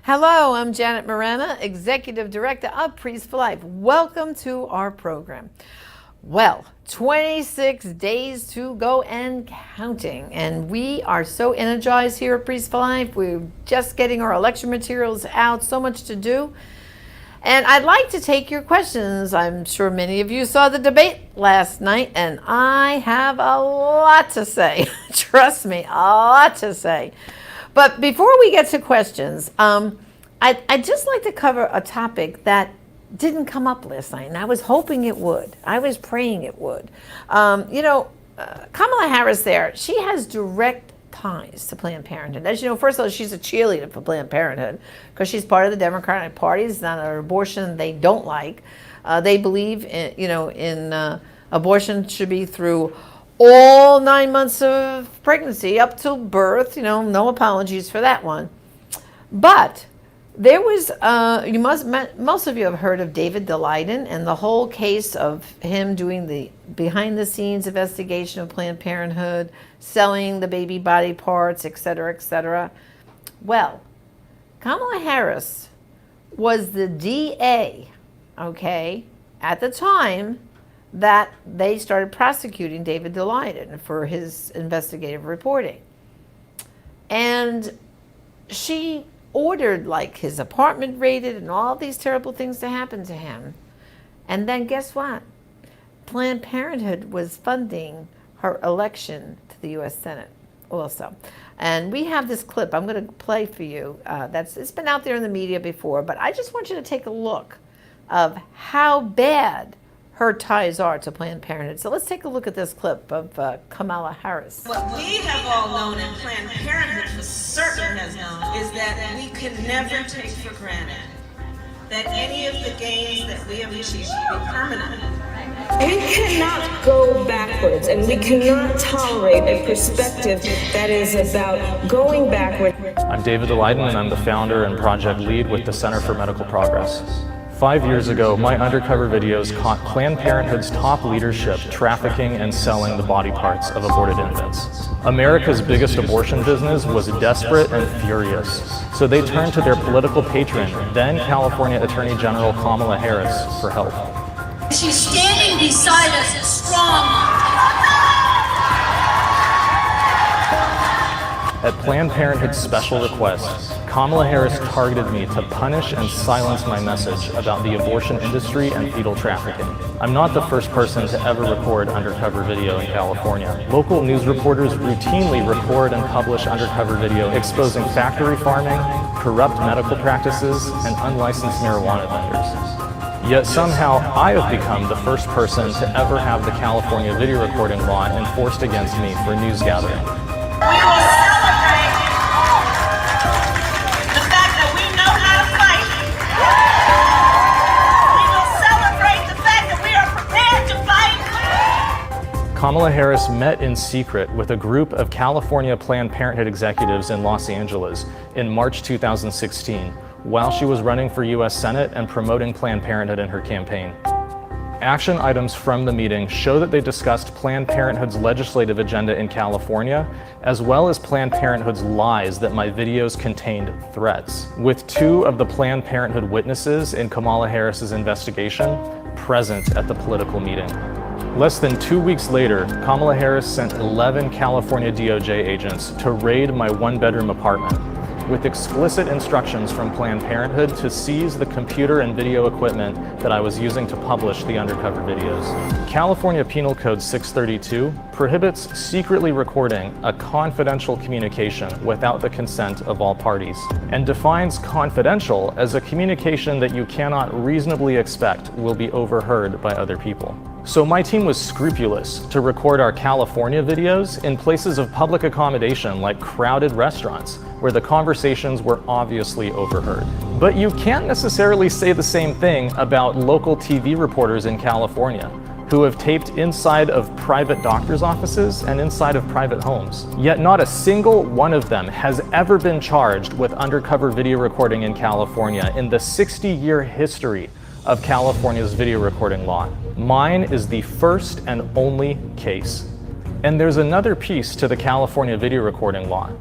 Hello, I'm Janet Morena, Executive Director of Priests for Life. Welcome to our program. Well, 26 days to go and counting, and we are so energized here at Priests for Life. We're just getting our election materials out, so much to do. And I'd like to take your questions. I'm sure many of you saw the debate last night, and I have a lot to say. Trust me, a lot to say. But before we get to questions, I'd just like to cover a topic that didn't come up last night, and I was hoping it would. I was praying it would. Kamala Harris there, she has direct ties to Planned Parenthood. As you know, first of all, she's a cheerleader for Planned Parenthood because she's part of the Democratic Party. It's not an abortion they don't like. They believe in abortion should be through all 9 months of pregnancy up till birth. No apologies for that one. But there was most of you have heard of David Daleiden and the whole case of him doing the behind the scenes investigation of Planned Parenthood, selling the baby body parts, et cetera, et cetera. Well, Kamala Harris was the DA, at the time that they started prosecuting David Daleiden for his investigative reporting. And she ordered his apartment raided and all these terrible things to happen to him. And then guess what? Planned Parenthood was funding her election to the U.S. Senate also. And we have this clip I'm going to play for you. It's been out there in the media before, but I just want you to take a look of how bad her ties are to Planned Parenthood. So let's take a look at this clip of Kamala Harris. What we have all known and Planned Parenthood for certain has known is that we can never take for granted that any of the gains that we have achieved will be permanent. We cannot go backwards, and we cannot tolerate a perspective that is about going backward. I'm David Daleiden, and I'm the founder and project lead with the Center for Medical Progress. 5 years ago, my undercover videos caught Planned Parenthood's top leadership trafficking and selling the body parts of aborted infants. America's biggest abortion business was desperate and furious, so they turned to their political patron, then California Attorney General Kamala Harris, for help. She's standing beside us, strong. At Planned Parenthood's special request, Kamala Harris targeted me to punish and silence my message about the abortion industry and fetal trafficking. I'm not the first person to ever record undercover video in California. Local news reporters routinely record and publish undercover video exposing factory farming, corrupt medical practices, and unlicensed marijuana vendors. Yet somehow I have become the first person to ever have the California video recording law enforced against me for news gathering. We will celebrate the fact that we know how to fight. We will celebrate the fact that we are prepared to fight. Kamala Harris met in secret with a group of California Planned Parenthood executives in Los Angeles in March 2016, while she was running for U.S. Senate and promoting Planned Parenthood in her campaign. Action items from the meeting show that they discussed Planned Parenthood's legislative agenda in California, as well as Planned Parenthood's lies that my videos contained threats, with 2 of the Planned Parenthood witnesses in Kamala Harris's investigation present at the political meeting. Less than 2 weeks later, Kamala Harris sent 11 California DOJ agents to raid my 1-bedroom apartment, with explicit instructions from Planned Parenthood to seize the computer and video equipment that I was using to publish the undercover videos. California Penal Code 632 prohibits secretly recording a confidential communication without the consent of all parties, and defines confidential as a communication that you cannot reasonably expect will be overheard by other people. So my team was scrupulous to record our California videos in places of public accommodation like crowded restaurants, where the conversations were obviously overheard. But you can't necessarily say the same thing about local TV reporters in California, who have taped inside of private doctors' offices and inside of private homes. Yet not a single one of them has ever been charged with undercover video recording in California in the 60-year history of California's video recording law. Mine is the first and only case. And there's another piece to the California video recording law.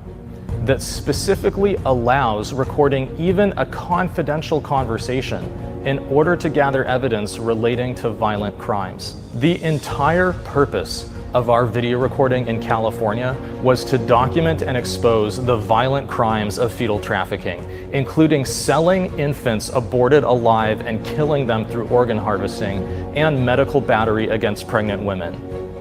that specifically allows recording even a confidential conversation in order to gather evidence relating to violent crimes. The entire purpose of our video recording in California was to document and expose the violent crimes of fetal trafficking, including selling infants aborted alive and killing them through organ harvesting and medical battery against pregnant women.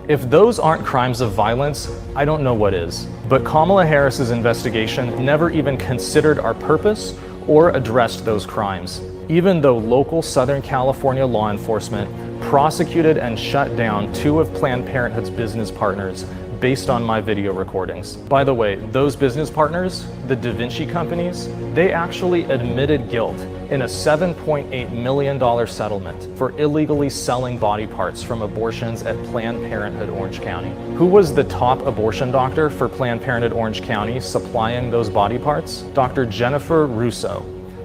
If those aren't crimes of violence, I don't know what is. But Kamala Harris's investigation never even considered our purpose or addressed those crimes, even though local Southern California law enforcement prosecuted and shut down 2 of Planned Parenthood's business partners based on my video recordings. By the way, those business partners, the Da Vinci companies, they actually admitted guilt in a $7.8 million settlement for illegally selling body parts from abortions at Planned Parenthood Orange County. Who was the top abortion doctor for Planned Parenthood Orange County supplying those body parts? Dr. Jennifer Russo,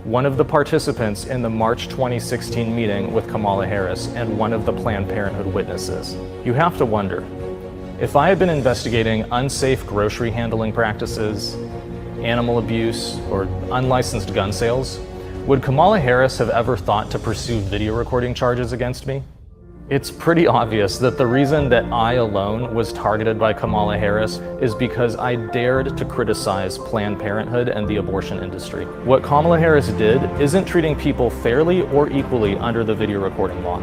one of the participants in the March 2016 meeting with Kamala Harris and one of the Planned Parenthood witnesses. You have to wonder, if I had been investigating unsafe grocery handling practices, animal abuse, or unlicensed gun sales, would Kamala Harris have ever thought to pursue video recording charges against me? It's pretty obvious that the reason that I alone was targeted by Kamala Harris is because I dared to criticize Planned Parenthood and the abortion industry. What Kamala Harris did isn't treating people fairly or equally under the video recording law.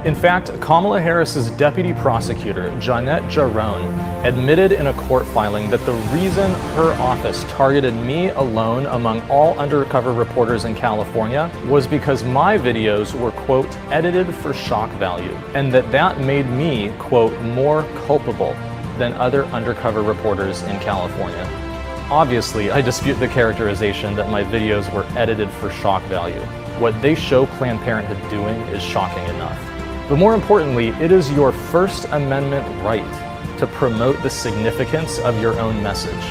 In fact, Kamala Harris's deputy prosecutor, Jeanette Jarone, admitted in a court filing that the reason her office targeted me alone among all undercover reporters in California was because my videos were, quote, edited for shock value, and that made me, quote, more culpable than other undercover reporters in California. Obviously, I dispute the characterization that my videos were edited for shock value. What they show Planned Parenthood doing is shocking enough. But more importantly, it is your First Amendment right to promote the significance of your own message.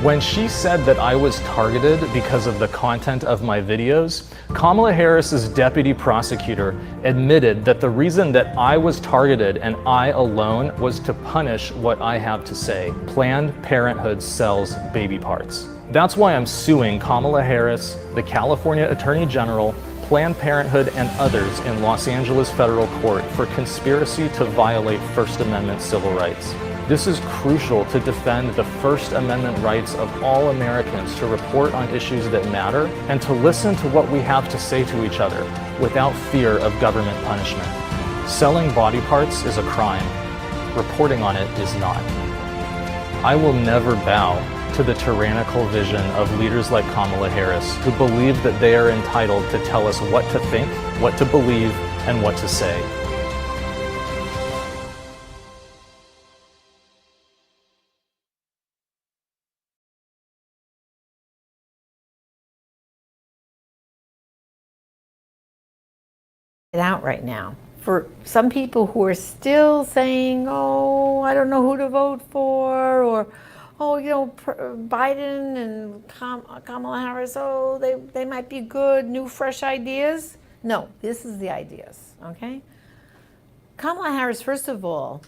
When she said that I was targeted because of the content of my videos, Kamala Harris's deputy prosecutor admitted that the reason that I was targeted and I alone was to punish what I have to say. Planned Parenthood sells baby parts. That's why I'm suing Kamala Harris, the California Attorney General, Planned Parenthood, and others in Los Angeles federal court for conspiracy to violate First Amendment civil rights. This is crucial to defend the First Amendment rights of all Americans to report on issues that matter and to listen to what we have to say to each other without fear of government punishment. Selling body parts is a crime. Reporting on it is not. I will never bow to the tyrannical vision of leaders like Kamala Harris, who believe that they are entitled to tell us what to think, what to believe, and what to say. It out right now. For some people who are still saying, oh, I don't know who to vote for, or oh, you know, Biden and Kamala Harris, oh, they might be good, new, fresh ideas. No, this is the ideas, okay? Kamala Harris, first of all,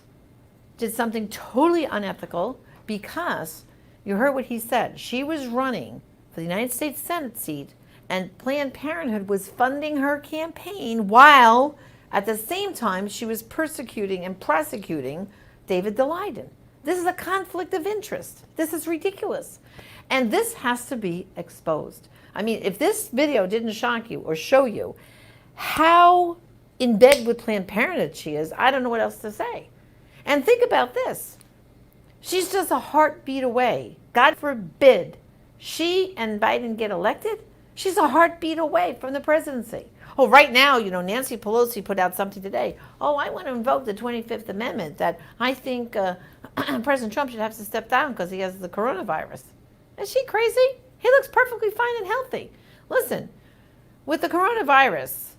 did something totally unethical because you heard what he said. She was running for the United States Senate seat, and Planned Parenthood was funding her campaign while at the same time she was persecuting and prosecuting David Daleiden. This is a conflict of interest. This is ridiculous. And this has to be exposed. I mean, if this video didn't shock you or show you how in bed with Planned Parenthood she is, I don't know what else to say. And think about this. She's just a heartbeat away. God forbid she and Biden get elected. She's a heartbeat away from the presidency. Oh, right now, you know, Nancy Pelosi put out something today. Oh, I want to invoke the 25th Amendment that I think President Trump should have to step down because he has the coronavirus. Is she crazy? He looks perfectly fine and healthy. Listen, with the coronavirus,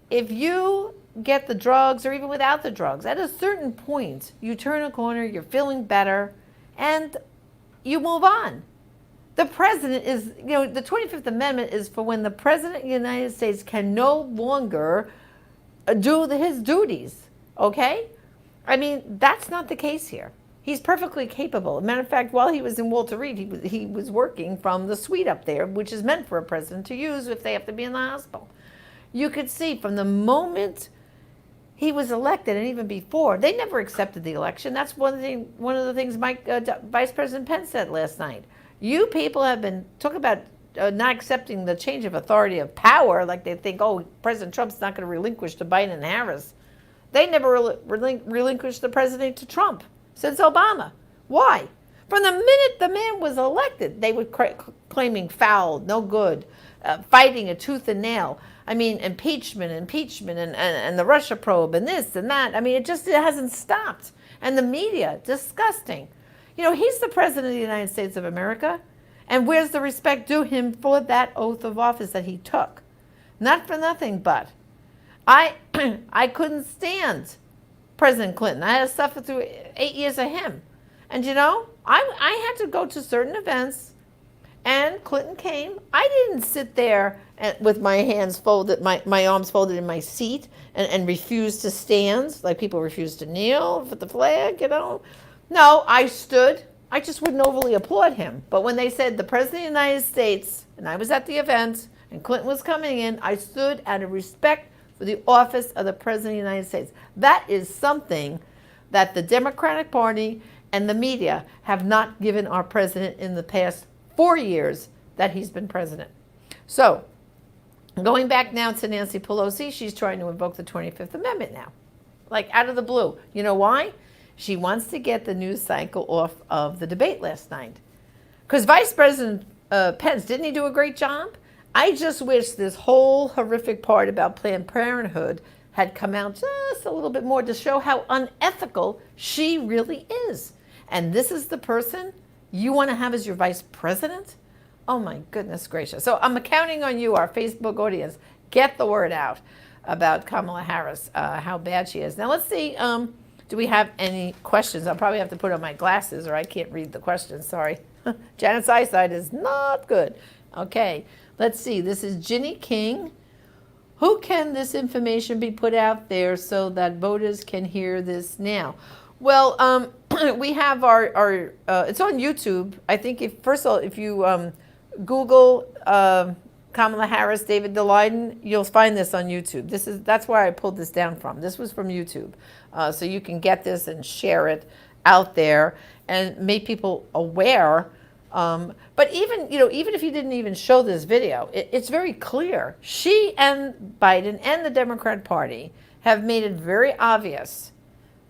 if you get the drugs or even without the drugs, at a certain point, you turn a corner, you're feeling better, and you move on. The president is, you know, the 25th Amendment is for when the president of the United States can no longer do his duties, okay? I mean, that's not the case here. He's perfectly capable. Matter of fact, while he was in Walter Reed, he was working from the suite up there, which is meant for a president to use if they have to be in the hospital. You could see from the moment he was elected, and even before, they never accepted the election. That's one of the things Vice President Pence said last night. You people have been talking about not accepting the change of authority of power, like they think, oh, President Trump's not going to relinquish to Biden and Harris. They never relinquished the president to Trump since Obama. Why? From the minute the man was elected, they were claiming foul, no good, fighting a tooth and nail. I mean, impeachment, and the Russia probe, and this and that. I mean, it hasn't stopped. And the media, disgusting. You know, he's the president of the United States of America. And where's the respect due him for that oath of office that he took? Not for nothing, but I couldn't stand President Clinton. I had to suffer through 8 years of him. And you know, I had to go to certain events, and Clinton came. I didn't sit there with my hands folded, my arms folded in my seat and refuse to stand, like people refuse to kneel for the flag, you know. No, I stood. I just wouldn't overly applaud him. But when they said the President of the United States, and I was at the event, and Clinton was coming in, I stood out of respect for the office of the President of the United States. That is something that the Democratic Party and the media have not given our president in the past 4 years that he's been president. So, going back now to Nancy Pelosi, she's trying to invoke the 25th Amendment now, like out of the blue. You know why? She wants to get the news cycle off of the debate last night. Because Vice President Pence, didn't he do a great job? I just wish this whole horrific part about Planned Parenthood had come out just a little bit more to show how unethical she really is. And this is the person you want to have as your vice president? Oh my goodness gracious. So I'm counting on you, our Facebook audience. Get the word out about Kamala Harris, how bad she is. Now let's see, do we have any questions? I'll probably have to put on my glasses or I can't read the questions, sorry. Janet's eyesight is not good. Okay, let's see, this is Ginny King. Who can this information be put out there so that voters can hear this now? Well, we have our it's on YouTube. I think first of all, if you Google Kamala Harris, David Daleiden, you'll find this on YouTube. That's where I pulled this down from. This was from YouTube. So you can get this and share it out there and make people aware. But even if you didn't even show this video, it's very clear. She and Biden and the Democrat Party have made it very obvious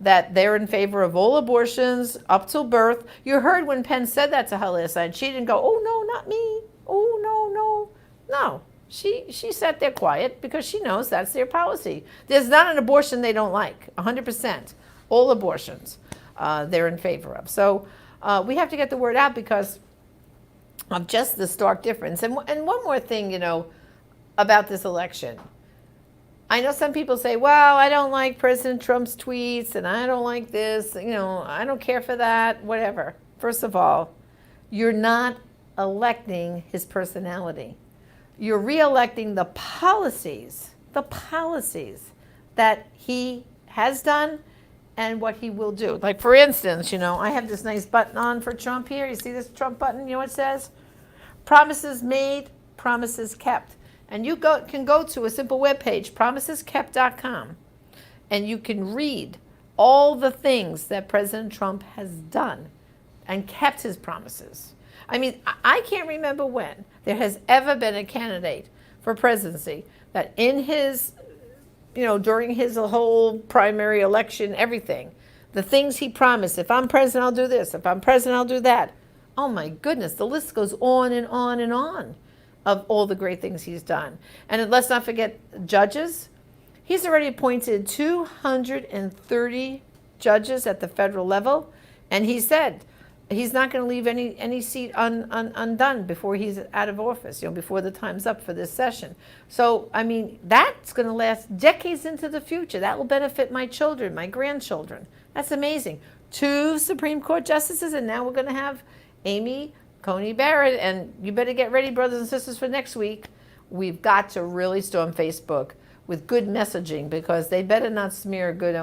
that they're in favor of all abortions up till birth. You heard when Pence said that to her last night. She didn't go, oh, no, not me. Oh, no, no. No, she sat there quiet because she knows that's their policy. There's not an abortion they don't like, 100%. All abortions they're in favor of. So we have to get the word out because of just the stark difference. And one more thing, about this election. I know some people say, well, I don't like President Trump's tweets and I don't like this, I don't care for that, whatever. First of all, you're not electing his personality. You're re-electing the policies that he has done and what he will do. Like, for instance, I have this nice button on for Trump here. You see this Trump button? You know what it says? Promises made, promises kept. And you can go to a simple web page, promiseskept.com, and you can read all the things that President Trump has done and kept his promises. I mean, I can't remember when there has ever been a candidate for presidency that in his, during his whole primary election, everything, the things he promised, if I'm president, I'll do this. If I'm president, I'll do that. Oh my goodness, the list goes on and on and on of all the great things he's done. And let's not forget judges. He's already appointed 230 judges at the federal level, and he said he's not going to leave any seat undone before he's out of office, before the time's up for this session. So, I mean, that's going to last decades into the future. That will benefit my children, my grandchildren. That's amazing. 2 Supreme Court justices, and now we're going to have Amy Coney Barrett, and you better get ready, brothers and sisters, for next week. We've got to really storm Facebook with good messaging because they better not smear good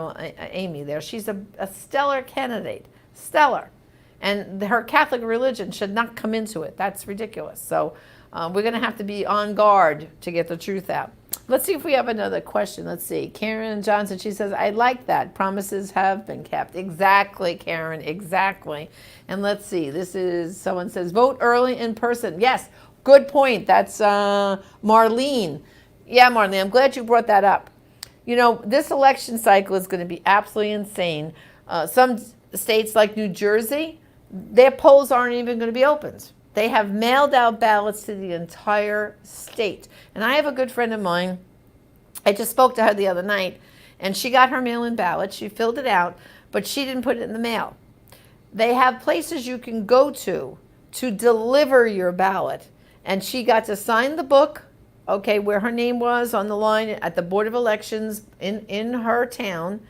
Amy there. She's a stellar candidate. stellar. And her Catholic religion should not come into it. That's ridiculous. So we're going to have to be on guard to get the truth out. Let's see if we have another question. Let's see. Karen Johnson, she says, I like that. Promises have been kept. Exactly, Karen, exactly. And let's see. This is, someone says, vote early in person. Yes, good point. That's Marlene. Yeah, Marlene, I'm glad you brought that up. You know, this election cycle is going to be absolutely insane. Some states like New Jersey, their polls aren't even going to be opened. They have mailed out ballots to the entire state. And I have a good friend of mine. I just spoke to her the other night, and she got her mail-in ballot. She filled it out, but she didn't put it in the mail. They have places you can go to deliver your ballot. And she got to sign the book, okay, where her name was on the line at the Board of Elections in her town.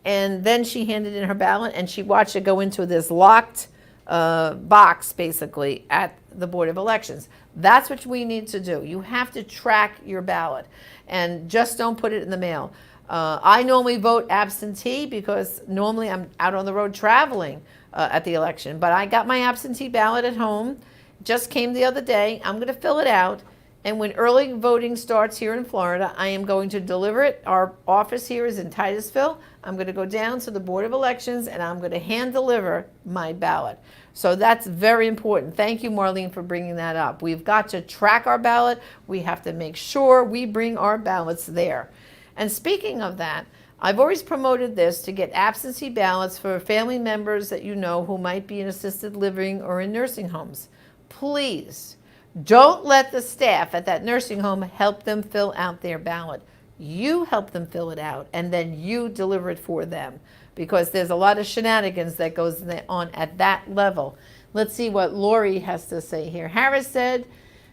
And then she handed in her ballot, and she watched it go into this locked box, basically, at the Board of Elections. That's what we need to do. You have to track your ballot, and just don't put it in the mail. I normally vote absentee because normally I'm out on the road traveling at the election, but I got my absentee ballot at home. Just came the other day. I'm going to fill it out, and when early voting starts here in Florida, I am going to deliver it. Our office here is in Titusville. I'm going to go down to the Board of Elections, and I'm going to hand deliver my ballot. So that's very important. Thank you, Marlene, for bringing that up. We've got to track our ballot. We have to make sure we bring our ballots there. And speaking of that, I've always promoted this to get absentee ballots for family members that you know who might be in assisted living or in nursing homes. Please don't let the staff at that nursing home help them fill out their ballot. You help them fill it out, and then you deliver it for them, because there's a lot of shenanigans that goes on at that level. Let's see what Lori has to say here. Harris said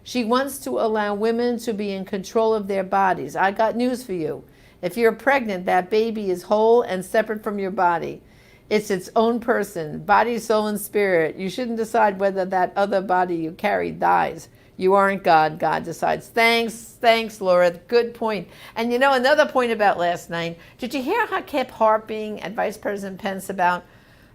she wants to allow women to be in control of their bodies. I got news for you. If you're pregnant, that baby is whole and separate from your body. It's its own person, body, soul, and spirit. You shouldn't decide whether that other body you carry dies. You aren't God. God decides. Thanks, Laura. Good point. And you know, another point about last night, did you hear how I kept harping at Vice President Pence about,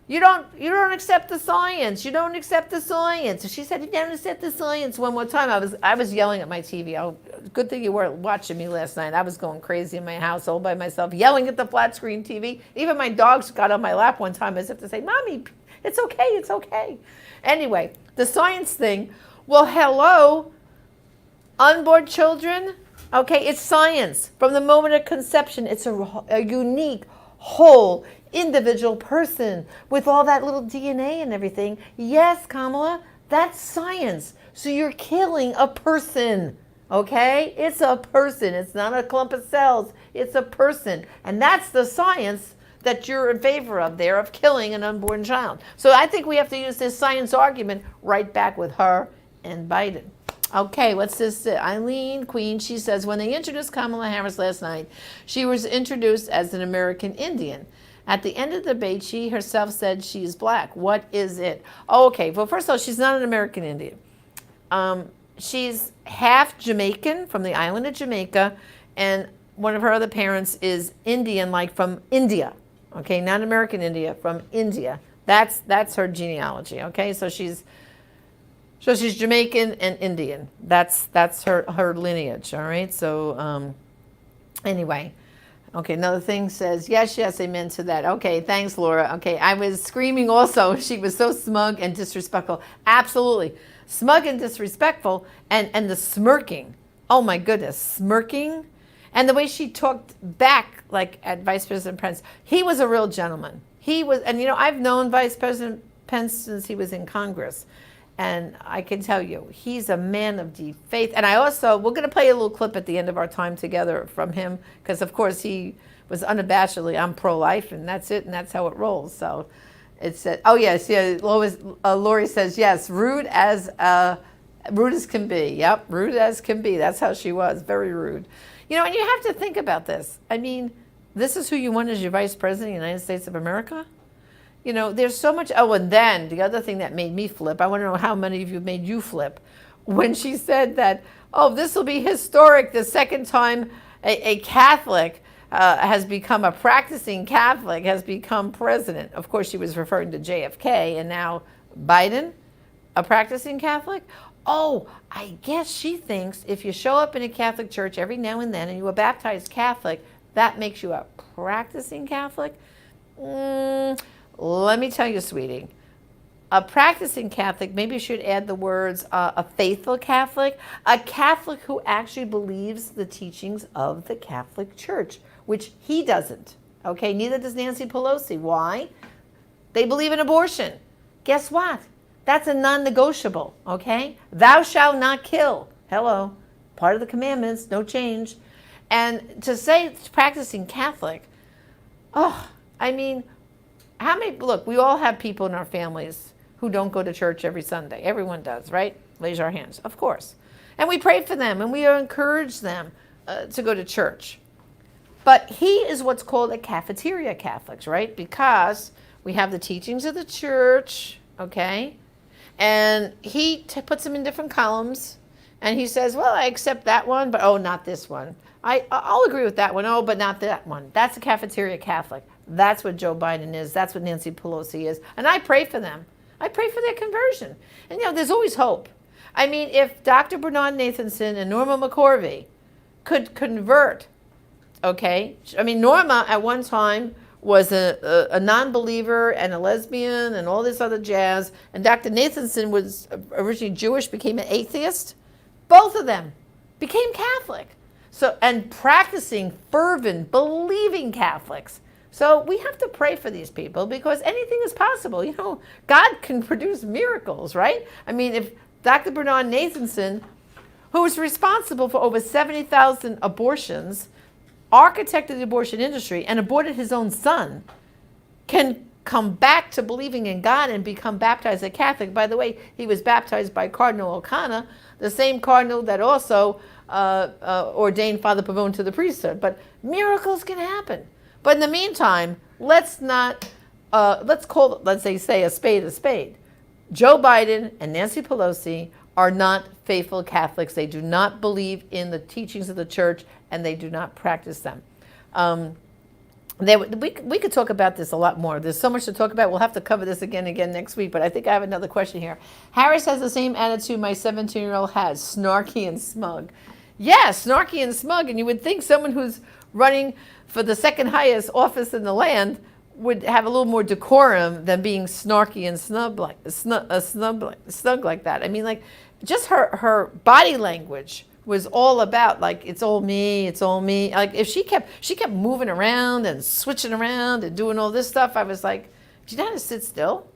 you don't accept the science. You don't accept the science. She said, you don't accept the science one more time. I was yelling at my TV. Oh, good thing you weren't watching me last night. I was going crazy in my house all by myself, yelling at the flat screen TV. Even my dogs got on my lap one time as if to say, Mommy, it's okay, it's okay. Anyway, the science thing, well, hello, unborn children, okay, it's science. From the moment of conception, it's a unique, whole, individual person with all that little DNA and everything. Yes, Kamala, that's science. So you're killing a person, okay? It's a person. It's not a clump of cells. It's a person. And that's the science that you're in favor of there, of killing an unborn child. So I think we have to use this science argument right back with her and Biden. Okay, what's this? Eileen Queen, she says, when they introduced Kamala Harris last night, she was introduced as an American Indian. At the end of the debate, she herself said she is black. What is it? Oh, okay, well, first of all, she's not an American Indian. She's half Jamaican, from the island of Jamaica, and one of her other parents is Indian, like from India. Okay, not American India, from India. That's her genealogy, okay? So she's Jamaican and Indian. That's her lineage, all right? So anyway, okay, another thing says, yes, amen to that. Okay, thanks, Laura. Okay, I was screaming also. She was so smug and disrespectful. Absolutely. Smug and disrespectful, and the smirking. Oh my goodness, smirking. And the way she talked back, like at Vice President Pence, he was a real gentleman. He was, and you know, I've known Vice President Pence since he was in Congress. And I can tell you, he's a man of deep faith. And we're going to play a little clip at the end of our time together from him, because of course he was unabashedly, I'm pro-life, and that's it, and that's how it rolls. So it said, oh yes, yeah, Lori says, yes, rude as can be. Yep, rude as can be. That's how she was, very rude. You know, and you have to think about this. I mean, this is who you want as your vice president of the United States of America? You know, there's so much. Oh, and then the other thing that made me flip, I want to know how many of you made you flip, when she said that, oh, this will be historic, the second time a Catholic has become a practicing Catholic, has become president. Of course, she was referring to JFK, and now Biden, a practicing Catholic. Oh, I guess she thinks if you show up in a Catholic church every now and then and you are baptized Catholic, that makes you a practicing Catholic. Let me tell you, sweetie, a practicing Catholic, maybe you should add the words a faithful Catholic, a Catholic who actually believes the teachings of the Catholic Church, which he doesn't. Okay, neither does Nancy Pelosi. Why? They believe in abortion. Guess what? That's a non-negotiable, okay? Thou shalt not kill. Hello. Part of the commandments, no change. And to say practicing Catholic, oh, I mean, how many, look, we all have people in our families who don't go to church every Sunday. Everyone does, right? Raise our hands, of course. And we pray for them and we encourage them to go to church. But he is what's called a cafeteria Catholics, right? Because we have the teachings of the church, okay? And he puts them in different columns. And he says, well, I accept that one, but oh, not this one. I'll agree with that one, oh, but not that one. That's a cafeteria Catholic. That's what Joe Biden is. That's what Nancy Pelosi is. And I pray for them. I pray for their conversion. And, you know, there's always hope. I mean, if Dr. Bernard Nathanson and Norma McCorvey could convert, okay? I mean, Norma at one time was a non-believer and a lesbian and all this other jazz. And Dr. Nathanson was originally Jewish, became an atheist. Both of them became Catholic. So, and practicing fervent, believing Catholics. So we have to pray for these people because anything is possible. You know, God can produce miracles, right? I mean, if Dr. Bernard Nathanson, who was responsible for over 70,000 abortions, architected the abortion industry and aborted his own son, can come back to believing in God and become baptized a Catholic. By the way, he was baptized by Cardinal O'Connor, the same cardinal that also ordained Father Pavone to the priesthood. But miracles can happen. But in the meantime, let's say a spade a spade. Joe Biden and Nancy Pelosi are not faithful Catholics. They do not believe in the teachings of the church, and they do not practice them. We could talk about this a lot more. There's so much to talk about. We'll have to cover this again next week, but I think I have another question here. Harris has the same attitude my 17-year-old has, snarky and smug. Yeah, snarky and smug, and you would think someone who's running for the second highest office in the land would have a little more decorum than being snarky and snug like that. I mean, like, just her body language was all about, like, it's all me, it's all me. Like, if she kept moving around and switching around and doing all this stuff, I was like, do you know how to sit still?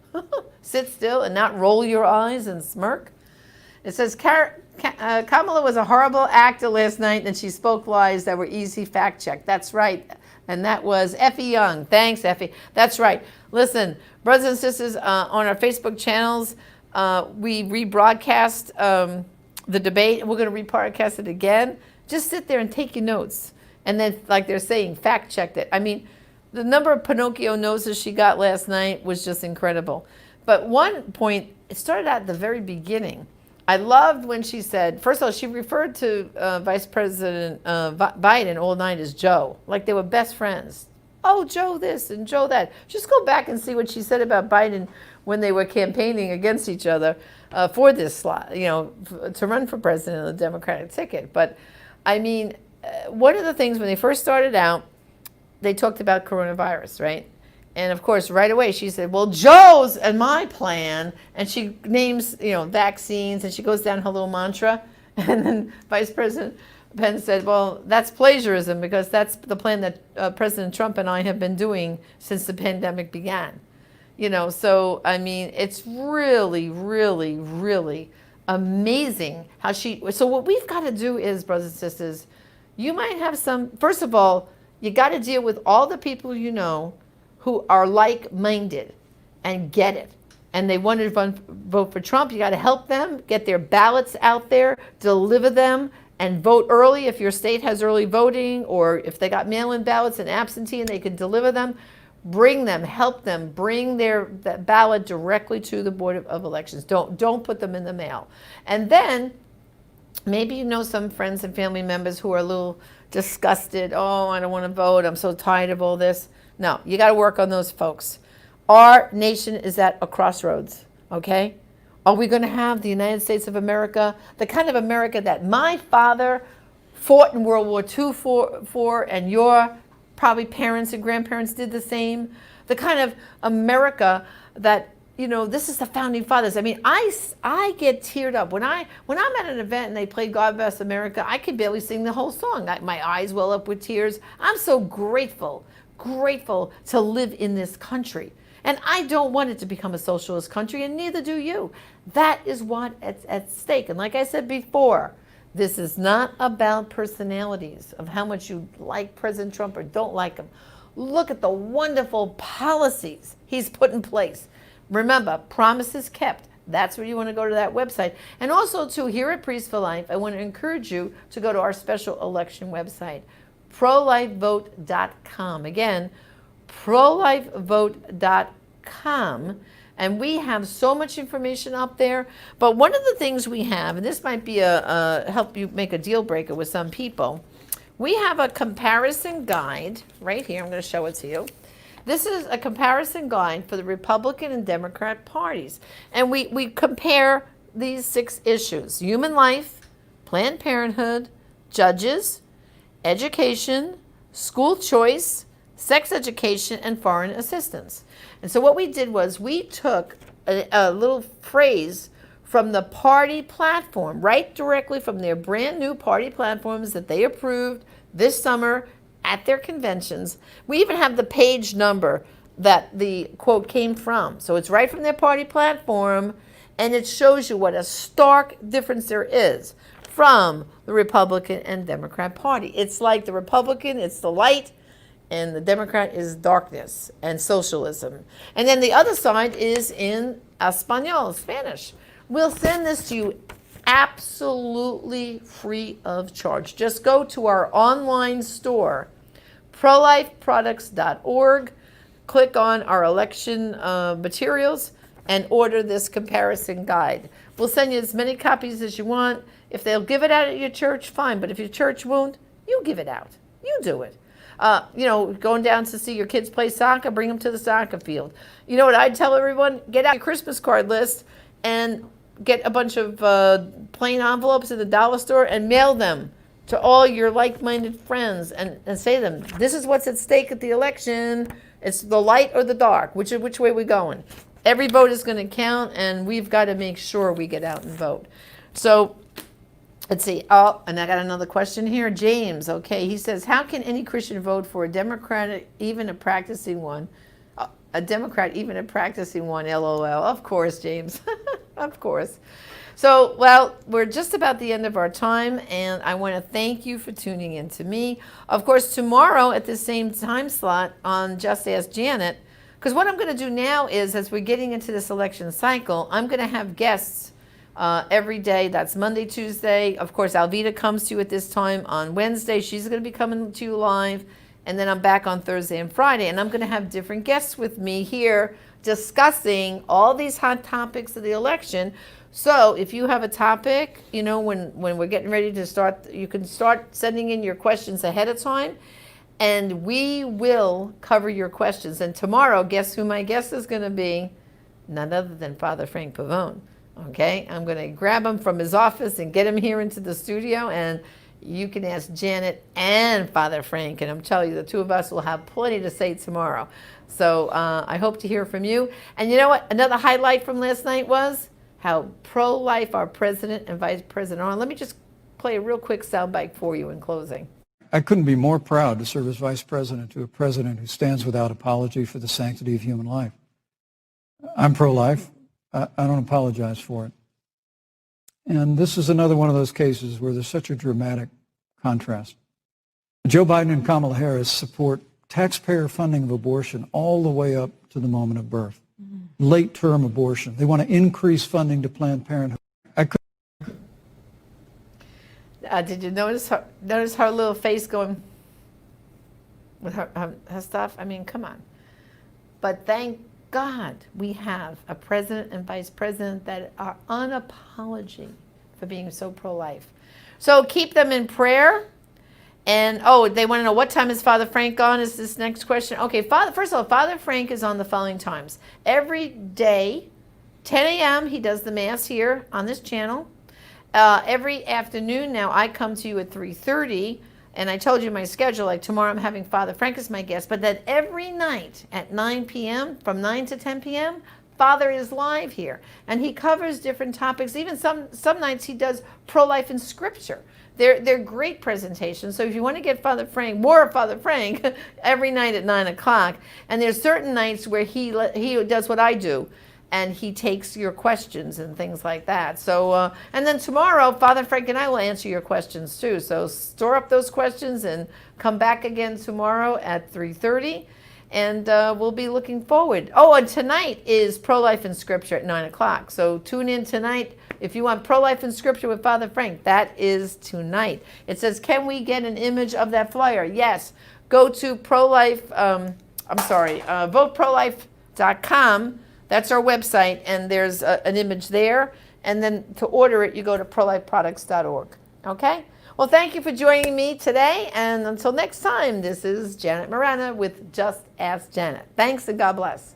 Sit still and not roll your eyes and smirk? It says, Kamala was a horrible actor last night and she spoke lies that were easy fact-checked. That's right. And that was Effie Young. Thanks, Effie. That's right. Listen, brothers and sisters, on our Facebook channels, we rebroadcast the debate. We're going to rebroadcast it again. Just sit there and take your notes. And then, like they're saying, fact-check it. I mean, the number of Pinocchio noses she got last night was just incredible. But one point, it started out at the very beginning. I loved when she said, first of all, she referred to Vice President Biden all night as Joe, like they were best friends. Oh, Joe this and Joe that. Just go back and see what she said about Biden when they were campaigning against each other for this slot, to run for president on the Democratic ticket. But I mean, one of the things when they first started out, they talked about coronavirus, right? And of course, right away she said, well, Joe's and my plan. And she names, vaccines, and she goes down her little mantra. And then Vice President Pence said, well, that's plagiarism because that's the plan that President Trump and I have been doing since the pandemic began. So, I mean, it's really, really, really amazing how so what we've got to do is, brothers and sisters, you might have first of all, you got to deal with all the people who are like-minded and get it. And they want to vote for Trump. You got to help them, get their ballots out there, deliver them, and vote early if your state has early voting, or if they got mail-in ballots and absentee and they can deliver them. Bring them, help them, bring that ballot directly to the Board of Elections. Don't put them in the mail. And then Maybe you know some friends and family members who are a little disgusted. Oh, I don't want to vote. I'm so tired of all this. No, you got to work on those folks. Our nation is at a crossroads, okay? Are we going to have the United States of America, the kind of America that my father fought in World War II for, and your probably parents and grandparents did the same? The kind of America that, you know, this is the founding fathers. I mean, I get teared up when I'm at an event and they play God Bless America. I can barely sing the whole song. My eyes well up with tears. I'm so grateful to live in this country. And I don't want it to become a socialist country, and neither do you. That is what's at stake. And like I said before, this is not about personalities, of how much you like President Trump or don't like him. Look at the wonderful policies he's put in place. Remember, promises kept. That's where you want to go to that website. And also, too, here at Priest for Life, I want to encourage you to go to our special election website, prolifevote.com. Again, prolifevote.com. And we have so much information up there. But one of the things we have, and this might be help you make a deal breaker with some people, we have a comparison guide right here. I'm going to show it to you. This is a comparison guide for the Republican and Democrat parties. And we compare these 6 issues: human life, Planned Parenthood, judges, education, school choice, sex education, and foreign assistance. And so what we did was we took a little phrase from the party platform, right directly from their brand new party platforms that they approved this summer at their conventions. We even have the page number that the quote came from. So it's right from their party platform, and it shows you what a stark difference there is from the Republican and Democrat Party. It's like the Republican, it's the light, and the Democrat is darkness and socialism. And then the other side is in Espanol, Spanish. We'll send this to you absolutely free of charge. Just go to our online store, prolifeproducts.org, click on our election materials, and order this comparison guide. We'll send you as many copies as you want. If they'll give it out at your church, fine. But if your church won't, you give it out. You do it. Going down to see your kids play soccer, bring them to the soccer field. You know what I'd tell everyone? Get out your Christmas card list and get a bunch of plain envelopes at the dollar store and mail them to all your like-minded friends and say to them, this is what's at stake at the election. It's the light or the dark. Which way we going? Every vote is going to count, and we've got to make sure we get out and vote. So let's see. Oh, and I got another question here. James, okay, he says, how can any Christian vote for a Democrat, even a practicing one? A Democrat, even a practicing one, LOL. Of course, James. Of course. So, well, we're just about the end of our time, and I want to thank you for tuning in to me. Of course, tomorrow at the same time slot on Just Ask Janet, because what I'm going to do now is, as we're getting into this election cycle, I'm going to have guests every day. That's Monday, Tuesday. Of course, Alvita comes to you at this time on Wednesday. She's going to be coming to you live. And then I'm back on Thursday and Friday. And I'm going to have different guests with me here discussing all these hot topics of the election. So if you have a topic, when we're getting ready to start, you can start sending in your questions ahead of time. And we will cover your questions. And tomorrow, guess who my guest is going to be? None other than Father Frank Pavone. Okay, I'm going to grab him from his office and get him here into the studio, and you can ask Janet and Father Frank, and I'm telling you, the two of us will have plenty to say tomorrow. So I hope to hear from you. And you know what? Another highlight from last night was how pro-life our president and vice president are. Let me just play a real quick soundbite for you in closing. I couldn't be more proud to serve as vice president to a president who stands without apology for the sanctity of human life. I'm pro-life. I don't apologize for it. And this is another one of those cases where there's such a dramatic contrast. Joe Biden and Kamala Harris support taxpayer funding of abortion all the way up to the moment of birth. Late-term abortion. They want to increase funding to Planned Parenthood. Did you notice her little face going with her stuff? I mean, come on. But thank God we have a president and vice president that are unapologetic for being so pro-life. So keep them in prayer. And, oh, they want to know what time is Father Frank on is this next question. Okay, first of all, Father Frank is on the following times. Every day, 10 a.m., he does the Mass here on this channel. Every afternoon now, I come to you at 3:30, and I told you my schedule, like tomorrow I'm having Father Frank as my guest, but then every night at 9 p.m., from 9 to 10 p.m., Father is live here, and he covers different topics. Even some nights he does pro-life in Scripture. They're great presentations. So if you want to get Father Frank, more of Father Frank, every night at 9 o'clock, and there's certain nights where he does what I do, and he takes your questions and things like that. So, and then tomorrow, Father Frank and I will answer your questions too. So store up those questions and come back again tomorrow at 3:30, and we'll be looking forward. Oh, and tonight is Pro-Life in Scripture at 9 o'clock. So tune in tonight. If you want Pro-Life in Scripture with Father Frank, that is tonight. It says, can we get an image of that flyer? Yes. Go to voteprolife.com. That's our website, and there's an image there. And then to order it, you go to prolifeproducts.org. Okay? Well, thank you for joining me today. And until next time, this is Janet Morana with Just Ask Janet. Thanks and God bless.